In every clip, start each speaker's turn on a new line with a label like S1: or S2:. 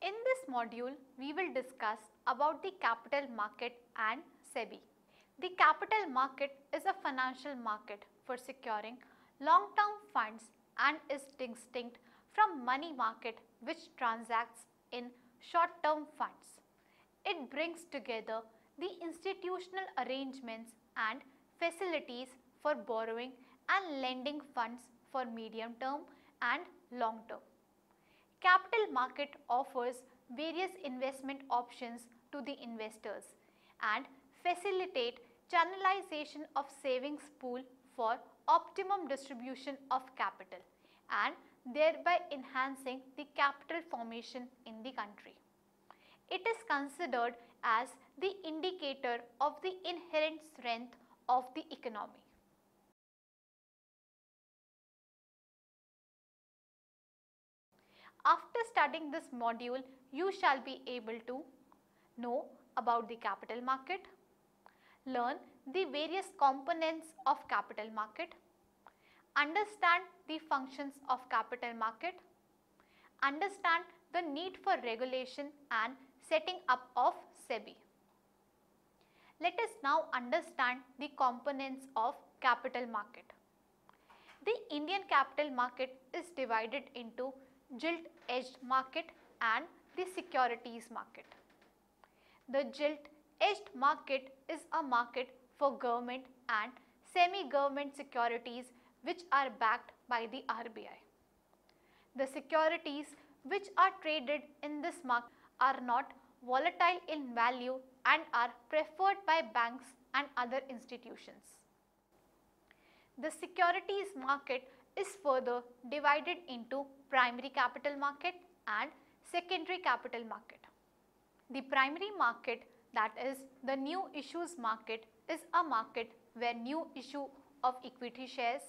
S1: In this module, we will discuss about the capital market and SEBI. The capital market is a financial market for securing long-term funds and is distinct from money market which transacts in short-term funds. It brings together the institutional arrangements and facilities for borrowing and lending funds for medium term and long term. Capital market offers various investment options to the investors and facilitate channelization of savings pool for optimum distribution of capital and thereby enhancing the capital formation in the country. It is considered as the indicator of the inherent strength of the economy. After studying this module, you shall be able to know about the capital market, learn the various components of capital market, understand the functions of capital market, understand the need for regulation and setting up of SEBI. Let us now understand the components of capital market. The Indian capital market is divided into gilt-edged market and the securities market. The gilt-edged market is a market for government and semi-government securities which are backed by the RBI. The securities which are traded in this market are not volatile in value and are preferred by banks and other institutions. The securities market is further divided into primary capital market and secondary capital market. The primary market, that is the new issues market, is a market where new issue of equity shares,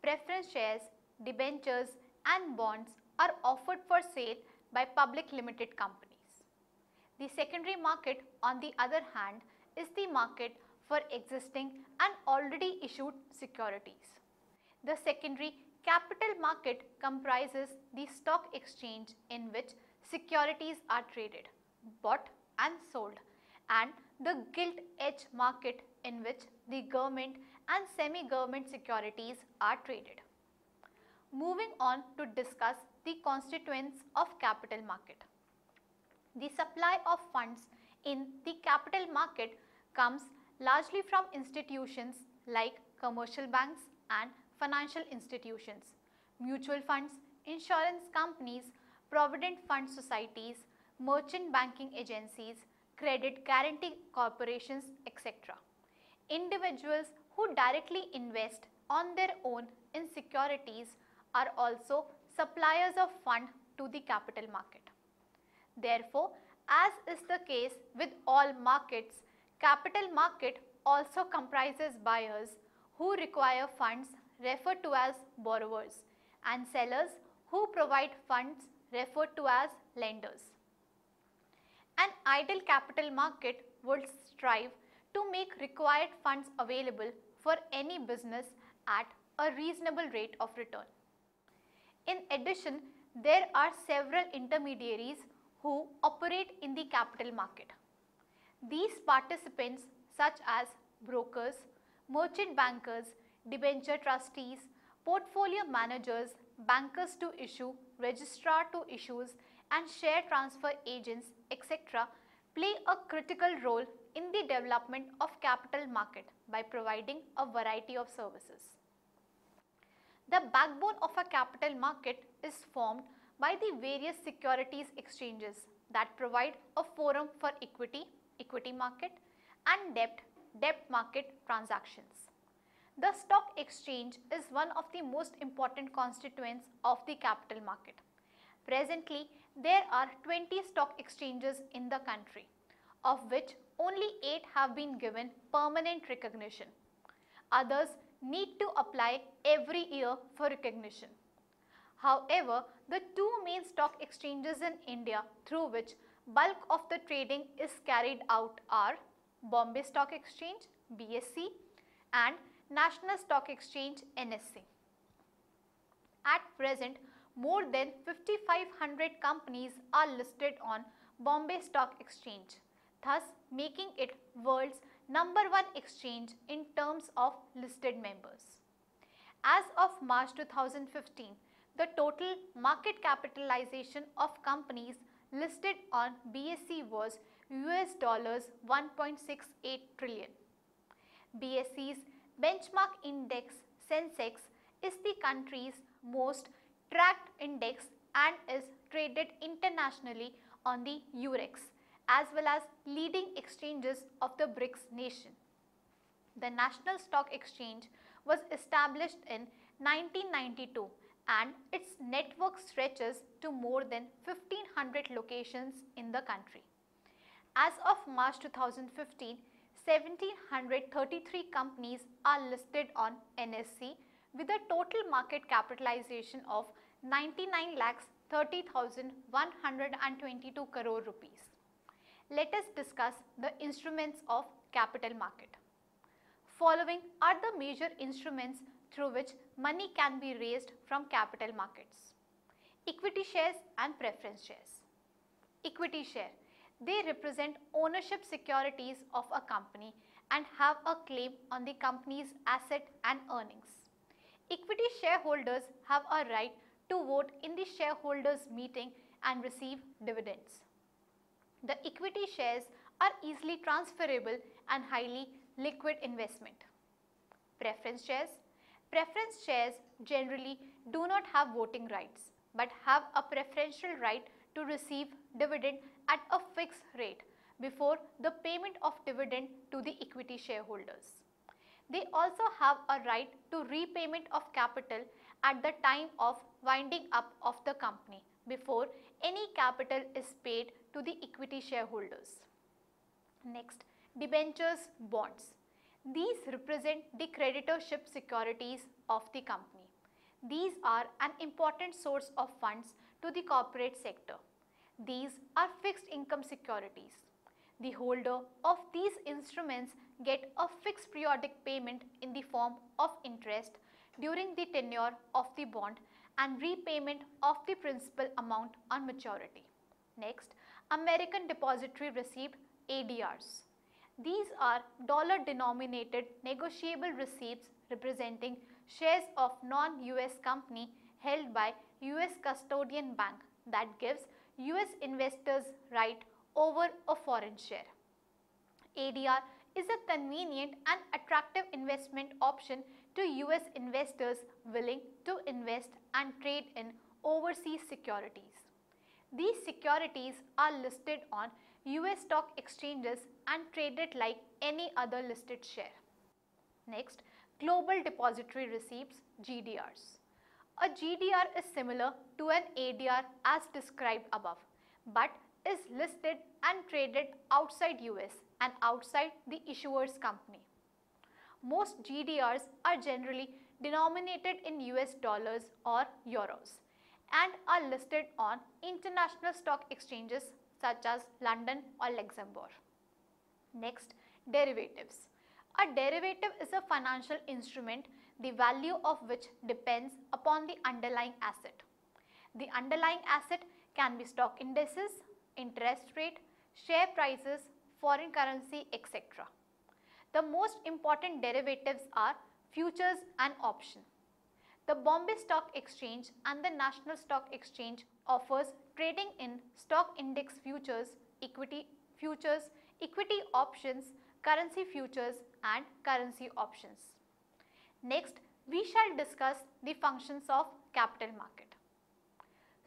S1: preference shares, debentures and bonds are offered for sale by public limited companies. The secondary market, on the other hand, is the market for existing and already issued securities. The secondary capital market comprises the stock exchange in which securities are traded, bought and sold, and the gilt-edged market in which the government and semi-government securities are traded. Moving on to discuss the constituents of capital market. The supply of funds in the capital market comes largely from institutions like commercial banks and financial institutions, mutual funds, insurance companies, provident fund societies, merchant banking agencies, credit guarantee corporations, etc. Individuals who directly invest on their own in securities are also suppliers of fund to the capital market. Therefore, as is the case with all markets, capital market also comprises buyers who require funds referred to as borrowers and sellers who provide funds referred to as lenders. An ideal capital market would strive to make required funds available for any business at a reasonable rate of return. In addition, there are several intermediaries who operate in the capital market. These participants, such as brokers, merchant bankers, debenture trustees, portfolio managers, bankers to issue, registrar to issues and share transfer agents, etc., play a critical role in the development of capital market by providing a variety of services. The backbone of a capital market is formed by the various securities exchanges that provide a forum for equity market and debt market transactions. The stock exchange is one of the most important constituents of the capital market. Presently, there are 20 stock exchanges in the country, of which only 8 have been given permanent recognition. Others need to apply every year for recognition. However, the two main stock exchanges in India through which bulk of the trading is carried out are Bombay Stock Exchange (BSE) and National Stock Exchange (NSE). At present, more than 5,500 companies are listed on Bombay Stock Exchange, thus making it world's #1 exchange in terms of listed members. As of March 2015, the total market capitalization of companies listed on BSE was $1.68 trillion. BSE's benchmark index Sensex is the country's most tracked index and is traded internationally on the Eurex as well as leading exchanges of the BRICS nation. The National Stock Exchange was established in 1992 and its network stretches to more than 1,500 locations in the country. As of March 2015, 1,733 companies are listed on NSE with a total market capitalization of 99,30,122 crore rupees. Let us discuss the instruments of capital market. Following are the major instruments through which money can be raised from capital markets. Equity shares and preference shares. Equity share. They represent ownership securities of a company and have a claim on the company's asset and earnings. Equity shareholders have a right to vote in the shareholders meeting and receive dividends. The equity shares are easily transferable and highly liquid investment. Preference shares. Preference shares generally do not have voting rights but have a preferential right to receive dividend at a fixed rate before the payment of dividend to the equity shareholders. They also have a right to repayment of capital at the time of winding up of the company before any capital is paid to the equity shareholders. Next, debentures, bonds. These represent the creditorship securities of the company. These are an important source of funds to the corporate sector. These are fixed income securities. The holder of these instruments get a fixed periodic payment in the form of interest during the tenure of the bond and repayment of the principal amount on maturity. Next, American Depository Receipt ADRs. These are dollar-denominated negotiable receipts representing shares of non-US company held by US custodian bank that gives US investors right over a foreign share. ADR is a convenient and attractive investment option to US investors willing to invest and trade in overseas securities. These securities are listed on US stock exchanges and traded like any other listed share. Next, Global Depository Receipts GDRs. A GDR is similar to an ADR as described above, but is listed and traded outside US and outside the issuer's company. Most GDRs are generally denominated in US dollars or euros and are listed on international stock exchanges such as London or Luxembourg. Next, derivatives. A derivative is a financial instrument the value of which depends upon the underlying asset. The underlying asset can be stock indices, interest rate, share prices, foreign currency, etc. The most important derivatives are futures and option. The Bombay Stock Exchange and the National Stock Exchange offers trading in stock index futures, equity options, currency futures and currency options. Next, we shall discuss the functions of capital market.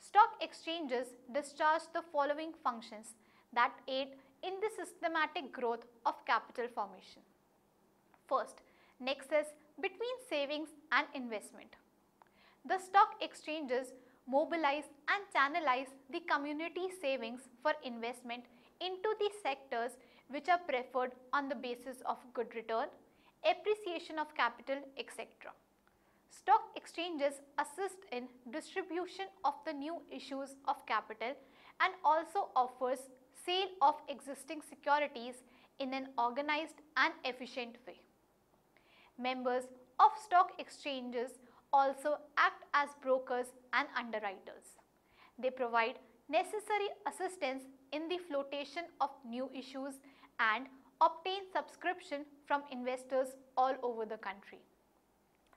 S1: Stock exchanges discharge the following functions that aid in the systematic growth of capital formation. First, nexus between savings and investment. The stock exchanges mobilize and channelize the community savings for investment into the sectors which are preferred on the basis of good return, appreciation of capital, etc. Stock exchanges assist in distribution of the new issues of capital and also offers sale of existing securities in an organized and efficient way. Members of stock exchanges also act as brokers and underwriters. They provide necessary assistance in the flotation of new issues and obtain subscription from investors all over the country.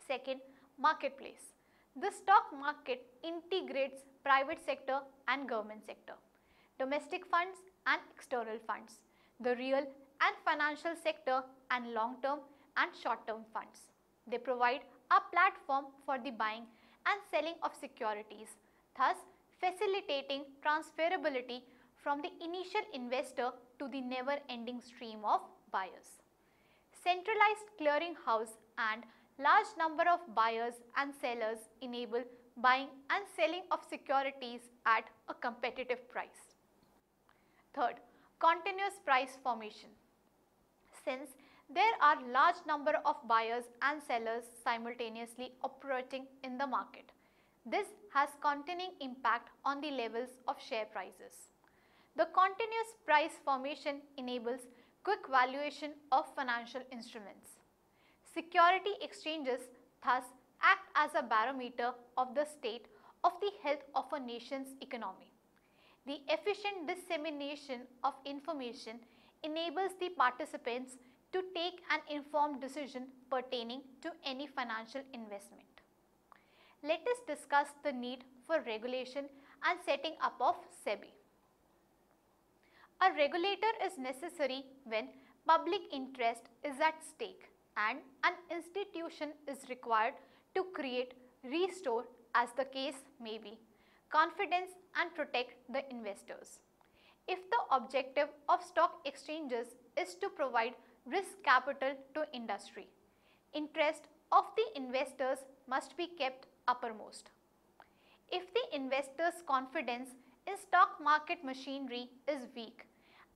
S1: Second, marketplace. The stock market integrates private sector and government sector, domestic funds and external funds, the real and financial sector, and long-term and short-term funds. They provide a platform for the buying and selling of securities, thus facilitating transferability from the initial investor to the never-ending stream of buyers. Centralized clearinghouse and large number of buyers and sellers enable buying and selling of securities at a competitive price. Third, continuous price formation. Since there are large number of buyers and sellers simultaneously operating in the market, this has continuing impact on the levels of share prices. The continuous price formation enables quick valuation of financial instruments. Security exchanges thus act as a barometer of the state of the health of a nation's economy. The efficient dissemination of information enables the participants to take an informed decision pertaining to any financial investment. Let us discuss the need for regulation and setting up of SEBI. A regulator is necessary when public interest is at stake and an institution is required to create, restore, as the case may be, confidence and protect the investors. If the objective of stock exchanges is to provide risk capital to industry, interest of the investors must be kept uppermost. If the investors' confidence in stock market machinery is weak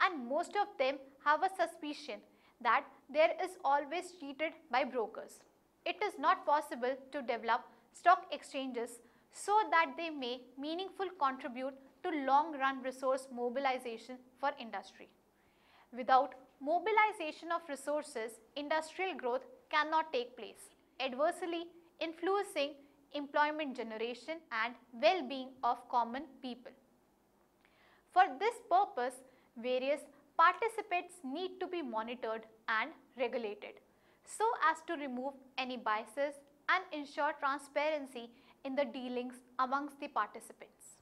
S1: and most of them have a suspicion that there is always cheated by brokers, it is not possible to develop stock exchanges so that they may meaningfully contribute to long-run resource mobilization for industry. Without mobilization of resources, industrial growth cannot take place, adversely influencing employment generation and well-being of common people. For this purpose, various participants need to be monitored and regulated so as to remove any biases and ensure transparency in the dealings amongst the participants.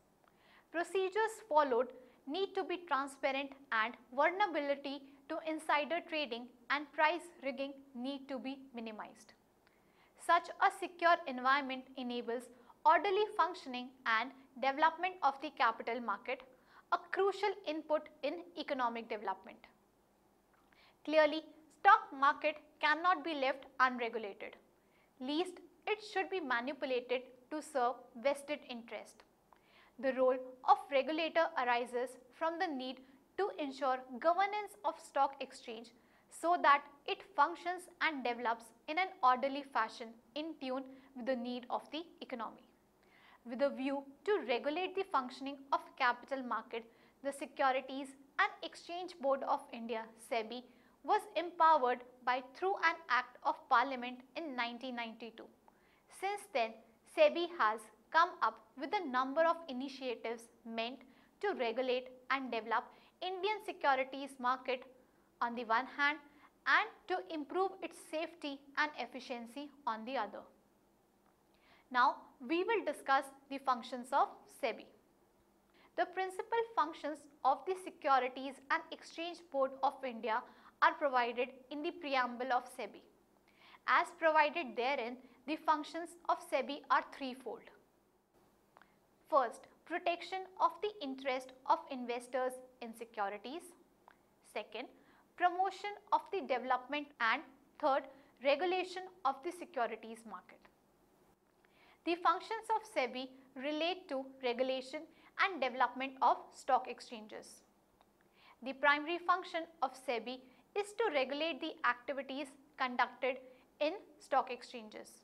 S1: Procedures followed need to be transparent and vulnerability to insider trading and price rigging need to be minimized. Such a secure environment enables orderly functioning and development of the capital market, a crucial input in economic development. Clearly, stock market cannot be left unregulated. Least it should be manipulated to serve vested interest. The role of regulator arises from the need to ensure governance of stock exchange so that it functions and develops in an orderly fashion in tune with the need of the economy. With a view to regulate the functioning of capital market, the Securities and Exchange Board of India (SEBI) was empowered through an Act of Parliament in 1992. Since then, SEBI has come up with a number of initiatives meant to regulate and develop Indian securities market on the one hand and to improve its safety and efficiency on the other. Now, we will discuss the functions of SEBI. The principal functions of the Securities and Exchange Board of India are provided in the preamble of SEBI. As provided therein, the functions of SEBI are threefold. First, protection of the interest of investors in securities. Second, promotion of the development, and third, regulation of the securities market. The functions of SEBI relate to regulation and development of stock exchanges. The primary function of SEBI is to regulate the activities conducted in stock exchanges.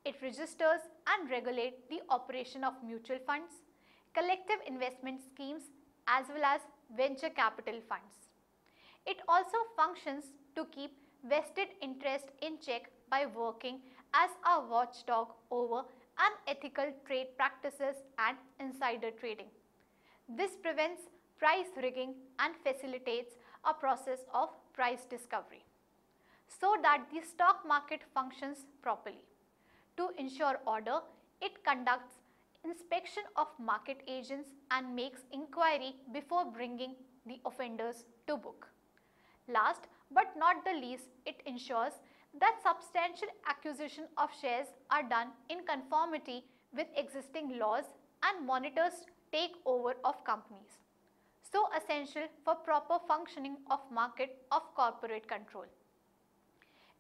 S1: It registers and regulates the operation of mutual funds, collective investment schemes as well as venture capital funds. It also functions to keep vested interest in check by working as a watchdog over unethical trade practices and insider trading. This prevents price rigging and facilitates a process of price discovery so that the stock market functions properly. To ensure order, it conducts inspection of market agents and makes inquiry before bringing the offenders to book. Last but not the least, it ensures that substantial acquisition of shares are done in conformity with existing laws and monitors takeover of companies, so essential for proper functioning of market of corporate control.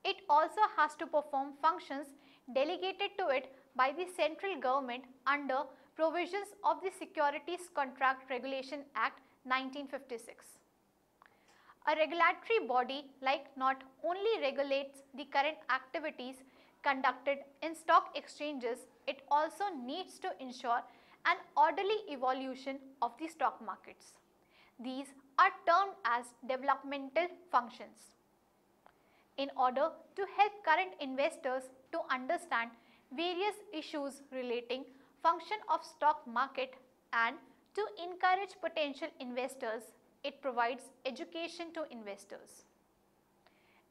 S1: It also has to perform functions delegated to it by the central government under provisions of the Securities Contract Regulation Act 1956. A regulatory body not only regulates the current activities conducted in stock exchanges, it also needs to ensure an orderly evolution of the stock markets. These are termed as developmental functions. In order to help current investors to understand various issues relating function of stock market and to encourage potential investors, it provides education to investors.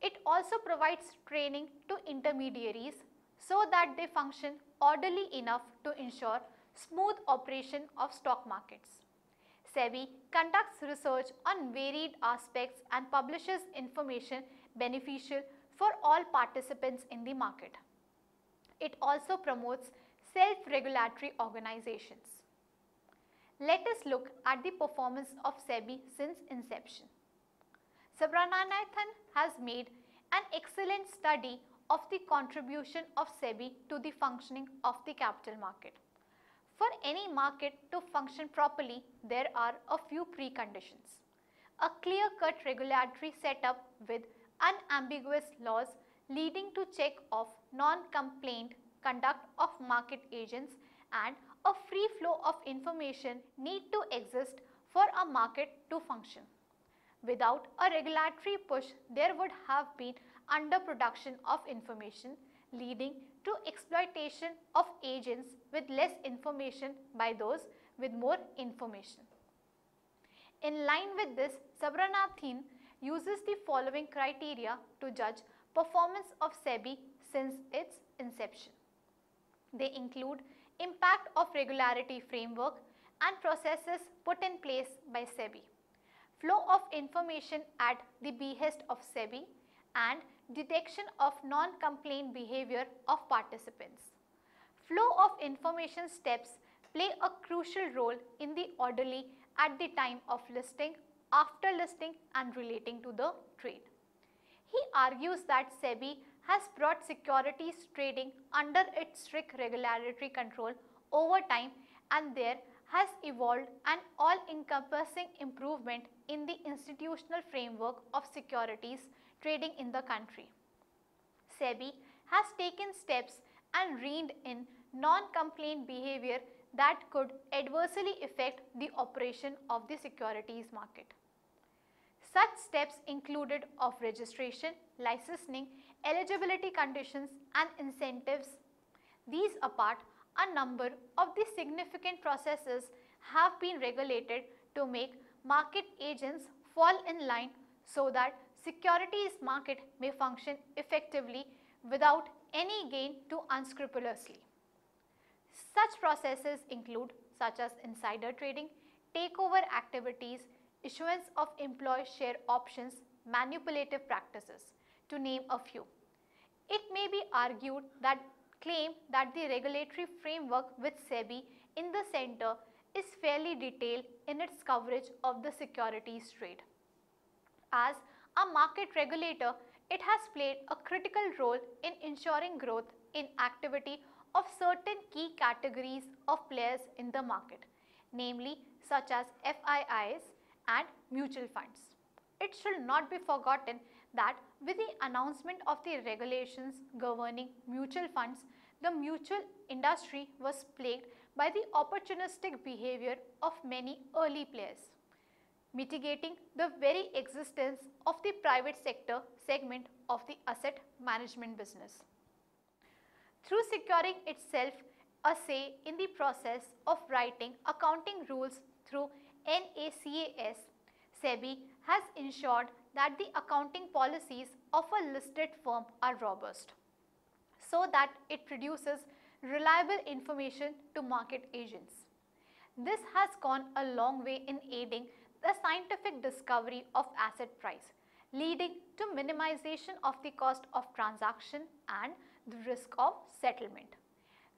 S1: It also provides training to intermediaries so that they function orderly enough to ensure smooth operation of stock markets. SEBI conducts research on varied aspects and publishes information beneficial for all participants in the market. It also promotes self-regulatory organizations. Let us look at the performance of SEBI since inception. Subramaniathan has made an excellent study of the contribution of SEBI to the functioning of the capital market. For any market to function properly, there are a few preconditions. A clear-cut regulatory setup with unambiguous laws leading to check of non-complaint conduct of market agents and a free flow of information need to exist for a market to function. Without a regulatory push, there would have been underproduction of information leading to exploitation of agents with less information by those with more information. In line with this, Subramaniathan uses the following criteria to judge performance of SEBI since its inception. They include impact of regularity framework and processes put in place by SEBI, flow of information at the behest of SEBI, and detection of non-complaint behavior of participants. Flow of information steps play a crucial role in the orderly at the time of listing, after listing, and relating to the trade. He argues that SEBI has brought securities trading under its strict regulatory control over time, and there has evolved an all-encompassing improvement in the institutional framework of securities trading in the country. SEBI has taken steps and reined in non-complaint behavior that could adversely affect the operation of the securities market. Such steps included of registration, licensing, eligibility conditions and incentives. These apart, a number of the significant processes have been regulated to make market agents fall in line so that securities market may function effectively without any gain to unscrupulously. Such processes include such as insider trading, takeover activities, issuance of employee share options, manipulative practices, to name a few. It may be argued that claim that the regulatory framework with SEBI in the center is fairly detailed in its coverage of the securities trade. As a market regulator, it has played a critical role in ensuring growth in activity of certain key categories of players in the market, namely such as FIIs and mutual funds. It should not be forgotten that with the announcement of the regulations governing mutual funds, the mutual industry was plagued by the opportunistic behavior of many early players, mitigating the very existence of the private sector segment of the asset management business. through securing itself a say in the process of writing accounting rules through NACAS. SEBI has ensured that the accounting policies of a listed firm are robust, so that it produces reliable information to market agents. This has gone a long way in aiding the scientific discovery of asset price, leading to minimization of the cost of transaction and the risk of settlement.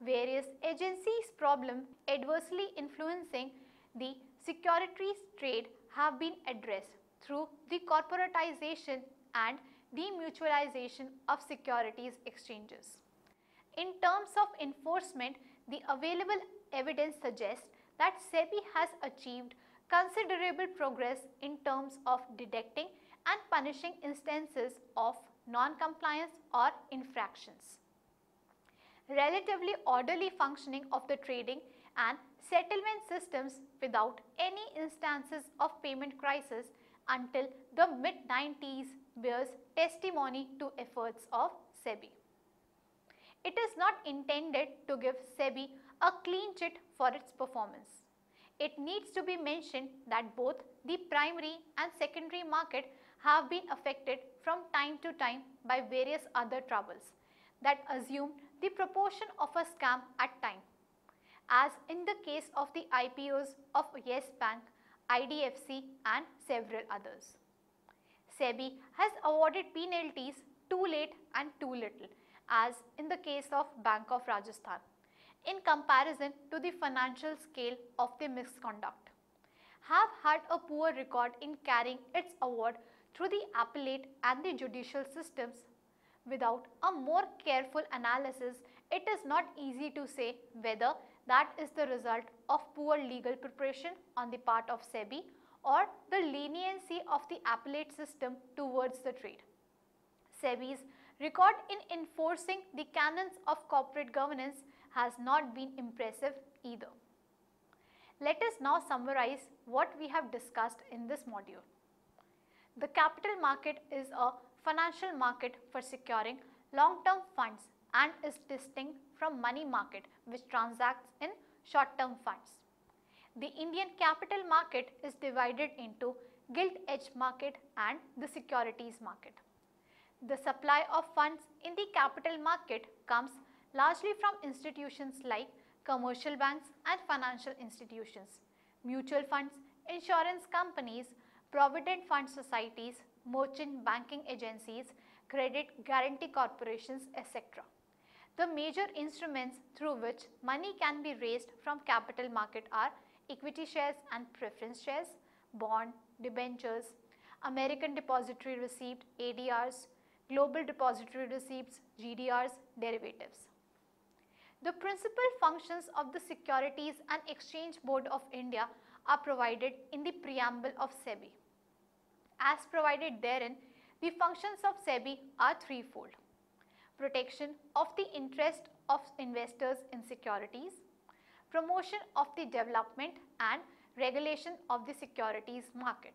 S1: Various agencies' problems adversely influencing the securities trade have been addressed through the corporatization and demutualization of securities exchanges. In terms of enforcement, the available evidence suggests that SEBI has achieved considerable progress in terms of detecting and punishing instances of non-compliance or infractions. Relatively orderly functioning of the trading and settlement systems without any instances of payment crisis until the mid-90s bears testimony to efforts of SEBI. It is not intended to give SEBI a clean chit for its performance. It needs to be mentioned that both the primary and secondary market have been affected from time to time by various other troubles that assumed the proportion of a scam at time, as in the case of the IPOs of Yes Bank, IDFC and several others. SEBI has awarded penalties too late and too little, as in the case of Bank of Rajasthan, in comparison to the financial scale of the misconduct, have had a poor record in carrying its award through the appellate and the judicial systems. Without a more careful analysis, it is not easy to say whether that is the result of poor legal preparation on the part of SEBI or the leniency of the appellate system towards the trade. SEBI's record in enforcing the canons of corporate governance has not been impressive either. Let us now summarize what we have discussed in this module. The capital market is a financial market for securing long-term funds and is distinct from money market, which transacts in short-term funds. The Indian capital market is divided into gilt-edged market and the securities market. The supply of funds in the capital market comes largely from institutions like commercial banks and financial institutions, mutual funds, insurance companies, provident fund societies, merchant banking agencies, credit guarantee corporations, etc. The major instruments through which money can be raised from capital market are equity shares and preference shares, bond, debentures, American Depository Receipt ADRs, Global Depository Receipts GDRs, derivatives. The principal functions of the Securities and Exchange Board of India are provided in the preamble of SEBI. As provided therein, the functions of SEBI are threefold: protection of the interest of investors in securities, promotion of the development and regulation of the securities market.